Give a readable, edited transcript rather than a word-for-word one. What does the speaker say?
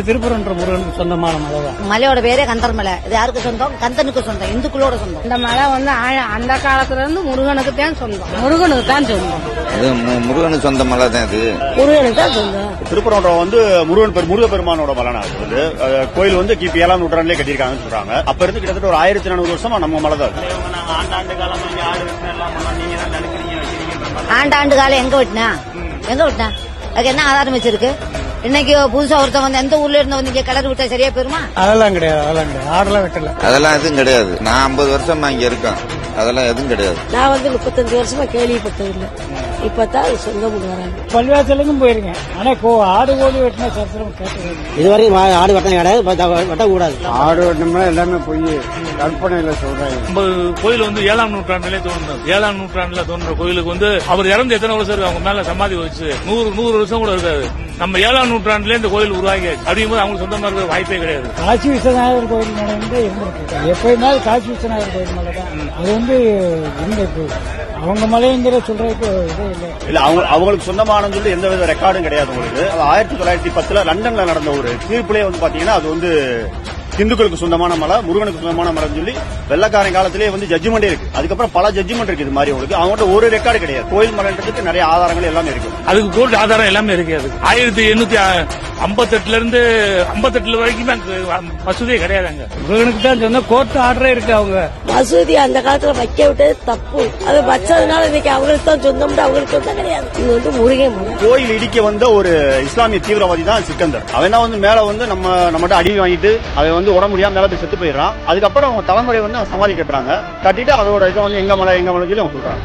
திருப்பரன்ற முருகனுக்கு சொந்தமான மலை தான். மலையோட பேரே கந்தர் மலை. இது யாருக்கு சொந்தம்? கந்தனுக்கு சொந்தம், இந்துக்களோட சொந்தம். இந்த மலை வந்து அந்த காலத்துல இருந்து முருகனுக்கு தான் சொந்தம். முருகனுக்கு தான் சொந்தம். முருகனுக்கு சொந்த மலை தான் இது. முருகனுக்கு தான் சொந்தம். திருப்பரங்குன்றம் வந்து முருக பெருமானோட மலை. கோயில் வந்து கிபி 7ஆம் நூற்றாண்டிலே கட்டியிருக்காங்கன்னு சொல்றாங்க. அப்ப இருந்து கிட்டத்தட்ட ஒரு 1400 வருஷமா நம்ம மலை தான். ஆண்டாண்டு காலம் எங்க வெட்டினா அதுக்கு என்ன ஆதாரம் வச்சிருக்கு? இன்னைக்கு புதுசா ஒருத்தன் வந்து எந்த ஊர்ல இருந்து வந்து கிளறி விட்டா சரியா போயிருமா? அதெல்லாம் கிடையாது. ஆடெல்லாம் வெட்டல. அதெல்லாம் எதுவும் கிடையாது. நான் 50 வருஷமா இங்க இருக்கேன். அதெல்லாம் எதுவும் கிடையாது. நான் வந்து 35 வருஷமா கேள்விப்பட்டதில்லை. இப்பதான் சொந்தம் வராங்க. பல்வேசலுக்கும் போயிருக்கேன். ஆனா ஆடு கோழி வெட்டின சரித்திரம் கேட்டது. இதுவரையும் ஆடு வெட்டம் கிடையாது, வெட்டக்கூடாது. ஆடு வெட்டினோம்னா எல்லாமே போய் கற்பனையில சொல்றாங்க. நம்ம கோயில் வந்து 7ஆம் நூற்றாண்டிலே தோன்றது. 7ஆம் நூற்றாண்டுல தோன்ற கோயிலுக்கு வந்து அவர் இறந்து எத்தனை வருஷம் இருக்கு? அவங்க மேல சமாதி வச்சு 100 வருஷம் கூட இருக்காது. நம்ம 7ஆம் நூற்றாண்டுல இந்த கோயில் உருவாகி அப்படிங்கும்போது அவங்களுக்கு சொந்தமா இருக்கிற வாய்ப்பே கிடையாது. காசி விஸ்வநாதர் கோயில் மேல வந்து இருந்திருக்கு. எப்பயுமே காசி விஸ்வநாதர் கோயில் மேல தான். அது வந்து இருந்திருக்கு. அவங்க மலைங்கிற சொல்றதுக்கு இதே இல்லை. இல்ல அவங்களுக்கு சொந்தமானு சொல்லி எந்த வித ரெக்கார்டும் கிடையாது உங்களுக்கு. 1910 லண்டன்ல நடந்த ஒரு தீர்ப்புலயே வந்து பாத்தீங்கன்னா அது வந்து இந்துக்களுக்கு சொந்தமான மலை, முருகனுக்கு சொந்தமான மலைன்னு சொல்லி வெள்ளக்காரன் காலத்திலேயே வந்து ஜட்ஜ்மெண்டே இருக்கு. அதுக்கப்புறம் பல ஜட்ஜ்மெண்ட் இருக்கு. இது மாதிரி உங்களுக்கு அவங்கள்ட்ட ஒரு ரெக்கார்டு கிடையாது. கோயில் மலைன்றதுக்கு நிறைய ஆதாரங்கள் எல்லாமே இருக்கு. அதுக்கு கோர்ட் ஆதாரம் எல்லாமே இருக்கு. 1858 இருந்து 58 வரைக்கும் மசூதியே கிடையாதுங்க. முருகனுக்கு தான் சொன்ன கோர்ட் ஆர்டரே இருக்கு. அவங்க மசூதி அந்த காலத்துல வைக்க விட்டது தப்பு. அது வச்சதுனால இன்னைக்கு அவங்களுக்கு தான் சொந்தம், அவங்களுக்கு சொந்தம் கிடையாது. இது வந்து முருகன் மலை. கோயில் இடிக்க வந்த ஒரு இஸ்லாமிய தீவிரவாதி தான் சிக்கந்தர். அவன் தான் வந்து மேல வந்து நம்மகிட்ட அடி வாங்கிட்டு அவன் வந்து உடம்பு முடியாம மேல போய் செத்து போயிடறான். அதுக்கப்புறம் அவங்க தலைமுறை வந்து சமாதி கட்டுறாங்க. கட்டிட்டு அதோட இதை வந்து எங்க மலை சொல்லி அவங்க சொல்றாங்க.